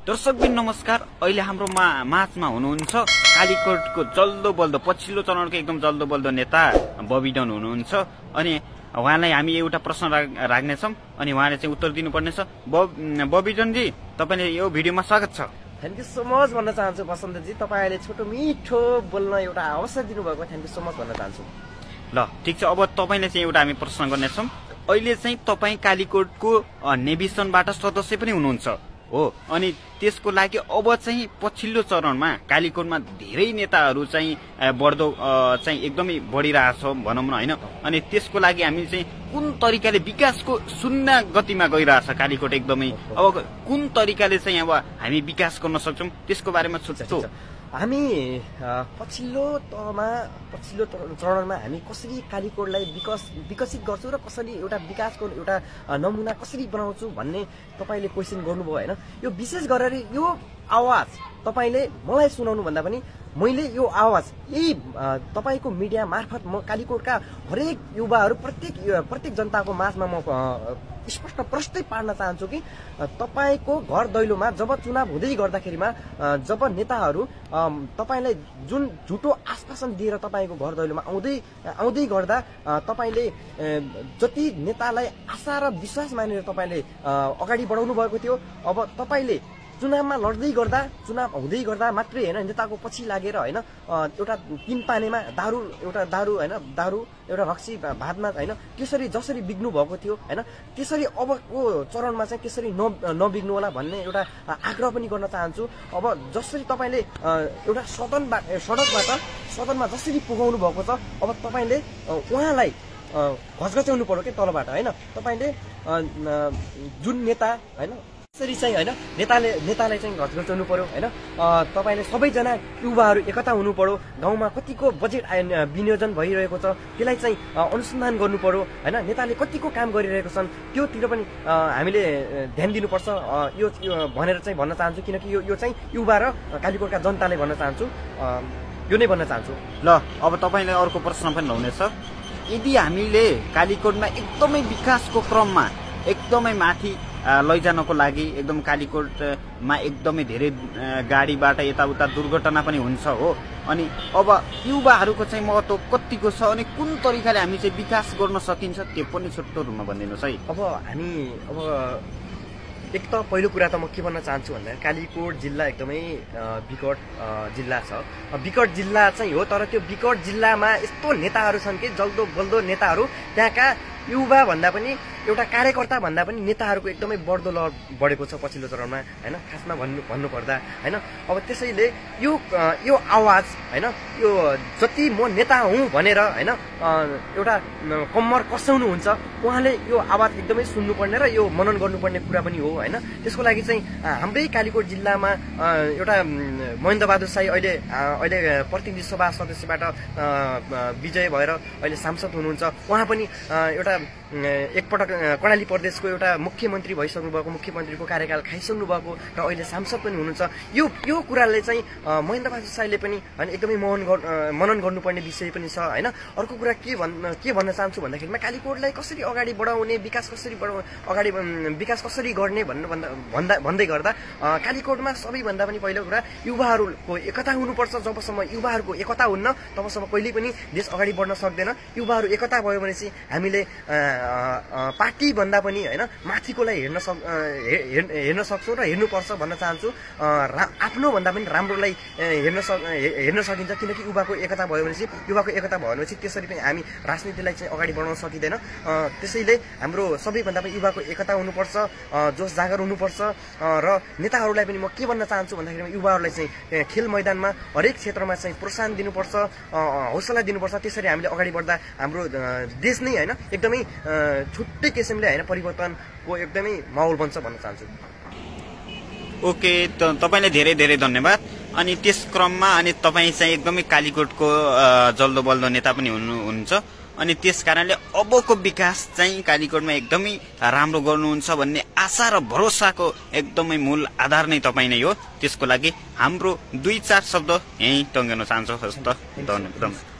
दर्शकबिन नमस्कार। अहिले हाम्रो माझमा हुनुहुन्छ कालीकोटको जल्दो बल्दो पछिल्लो चरणको एकदम जल्दो बल्दो नेता बबिजन हुनुहुन्छ अनि उहाँलाई हामी एउटा प्रश्न राख्नेछौँ अनि उहाँले चाहिँ उत्तर दिनुपर्नेछ। बबिजनजी, तपाईले यो भिडियोमा स्वागत छ। थ्याङ्क यू सो मच भन्न चाहन्छु बसन्तजी, तपाईले छोटो मिठो बोल्न एउटा अवसर दिनुभएको थ्याङ्क यू सो मच भन्न चाहन्छु। ल ठिक छ, अब तपाईले चाहिँ एउटा हामी प्रश्न गर्नेछौँ। अहिले चाहिँ तपाई कालीकोटको नेभिसनबाट सदस्य पनि हुनुहुन्छ हो, अनि त्यसको लागि अब चाहिँ पछिल्लो चरणमा कालीकोटमा धेरै नेताहरू चाहिँ बढ्दो चाहिँ एकदमै बढिरहेछ भनौँ न हैन। अनि त्यसको लागि हामी चाहिँ कुन तरिकाले विकासको शून्य गतिमा गइरहेछ कालीकोट एकदमै, अब कुन तरिकाले चाहिँ अब हामी विकास गर्न सक्छौँ त्यसको बारेमा सोच्छु। हामी पछिल्लो चरणमा हामी कसरी कालीकोटलाई विकसित गर्छौँ र कसरी एउटा विकासको एउटा नमुना कसरी बनाउँछु भन्ने तपाईले क्वेसन गर्नुभयो हैन। यो विशेष गरेर यो आवाज तपाईले मलाई सुनाउनु भन्दा पनि मैले यो आवाज यही तपाईको मिडिया मार्फत म कालीकोटका हरेक युवाहरू प्रत्येक जनताको माझमा म स्पष्ट प्रष्टै पार्न चाहन्छु कि तपाईको घर दैलोमा जब चुनाव हुँदै गर्दाखेरिमा जब नेताहरू तपाईलाई जुन झुटो आश्वासन दिएर तपाईको घर दैलोमा आउँदै गर्दा तपाईले जति नेतालाई आशा र विश्वास मानेर तपाईले अगाडि बढाउनु भएको थियो, अब तपाईले चुनावमा लड्दै गर्दा चुनाव हुँदै गर्दा मात्रै हैन नेताको पछि लागेर हैन एउटा तीन पानीमा दारू हैन दारू एउटा रक्सी भातमा हैन त्यसरी जसरी बिग्नु भएको थियो हैन त्यसरी अबको चरणमा चाहिँ त्यसरी नबिग्नु होला भन्ने एउटा आग्रह पनि गर्न चाहन्छु। अब जसरी तपाईले एउटा सदनमा जसरी पुगाउनु भएको छ, अब तपाईले उहाँलाई घचघच्याउनु पर्यो के तलबाट हैन। तपाईले जुन नेता हैन यसरी चाहिँ हैन नेतालाई चाहिँ घचघच्याउनु पर्यो हैन। तपाईले सबैजना युवाहरू एकता हुनु पर्यो। गाउँमा कतिको बजेट विनियोजन भइरहेको छ त्यसलाई चाहिँ अनुसन्धान गर्नु पर्यो हैन। नेताले कतिको काम गरिरहेको छन् त्योतिर पनि हामीले ध्यान दिनुपर्छ यो भनेर चाहिँ भन्न चाहन्छु, किनकि यो चाहिँ युवा र कालीकोटका जनताले भन्न चाहन्छु, यो नै भन्न चाहन्छु। ल अब तपाईलाई अर्को प्रश्न पनि हुनेछ। यदि हामीले कालीकोटमा एकदमै विकासको क्रममा एकदमै माथि लैजानको लागि एकदम कालीकोटमा एकदमै धेरै गाडीबाट यताउता दुर्घटना पनि हुन्छ हो, अनि अब युवाहरूको चाहिँ महत्त्व कतिको छ अनि कुन तरिकाले हामी चाहिँ विकास गर्न सकिन्छ त्यो पनि छोटो रूपमा भनिदिनुहोस् है। अब हामी एक त पहिलो कुरा त म के भन्न चाहन्छु भन्दा कालीकोट जिल्ला एकदमै विकट जिल्ला छ। विकट जिल्ला चाहिँ हो, तर त्यो विकट जिल्लामा यस्तो नेताहरू छन् कि जल्दो बल्दो नेताहरू, त्यहाँका युवा भन्दा पनि एउटा कार्यकर्ता भन्दा पनि नेताहरूको एकदमै बढ्दो लहर बढेको छ पछिल्लो चरणमा हैन, खासमा भन्नुपर्दा हैन। अब त्यसैले यो आवाज हैन, यो जति म नेता हुँ भनेर हैन एउटा कम्मर कसाउनु हुन्छ, उहाँले यो आवाज एकदमै सुन्नुपर्ने र यो मनन गर्नुपर्ने कुरा पनि हो हैन। त्यसको लागि चाहिँ हाम्रै कालीकोट जिल्लामा एउटा महेन्द्र बहादुर साई अहिले प्रतिनिधि सभा सदस्यबाट विजय भएर अहिले सांसद हुनुहुन्छ। उहाँ पनि एउटा एकपटक कर्णाली प्रदेशको एउटा मुख्यमन्त्री भइसक्नु भएको, मुख्यमन्त्रीको कार्यकाल खाइसक्नु भएको र अहिले सांसद पनि हुनुहुन्छ। यो कुराले चाहिँ महेन्द्र बहादुर साईले पनि हैन एकदमै मनन गर्नुपर्ने विषय पनि छ हैन। अर्को कुरा के भन्न चाहन्छु भन्दाखेरिमा कालीकोटलाई कसरी अगाडि बढाउने, विकास कसरी गर्ने भन्दै गर्दा कालीकोटमा सबैभन्दा पनि पहिलो कुरा युवाहरूको एकता हुनुपर्छ। जबसम्म युवाहरूको एकता हुन्न तबसम्म कहिल्यै पनि देश अगाडि बढ्न सक्दैन। युवाहरू एकता भयो भने चाहिँ हामीले पार्टी भन्दा पनि हैन माथिकोलाई हेर्न सक्छौँ र हेर्नुपर्छ भन्न चाहन्छु। आफ्नो भन्दा पनि राम्रोलाई हेर्न सकिन्छ, किनकि युवाको एकता भयो भनेपछि त्यसरी पनि हामी राजनीतिलाई चाहिँ अगाडि बढाउन सकिँदैन। त्यसैले हाम्रो सबैभन्दा पनि युवाको एकता हुनुपर्छ, जोस जागर हुनुपर्छ र नेताहरूलाई पनि म के भन्न चाहन्छु भन्दाखेरि युवाहरूलाई चाहिँ खेल मैदानमा हरेक क्षेत्रमा चाहिँ प्रोत्साहन दिनुपर्छ, हौसला दिनुपर्छ। त्यसरी हामीले अगाडि बढ्दा हाम्रो देश नै हैन एकदमै छुट्टै किसिमले हैन परिवर्तनको एकदमै माहौल बन्छ भन्न चाहन्छु। ओके, तपाईलाई धेरै धेरै धन्यवाद। अनि त्यस क्रममा अनि तपाईँ चाहिँ एकदमै कालीकोटको जल्दो बल्दो नेता पनि हुनुहुन्छ, अनि त्यस कारणले अबको विकास चाहिँ कालीकोटमा एकदमै राम्रो गर्नुहुन्छ भन्ने आशा र भरोसाको एकदमै मूल आधार नै तपाईँ नै हो। त्यसको लागि हाम्रो 2-4 शब्द यहीँ टङ्ग्याउन चाहन्छु। हस्त धन्यवाद।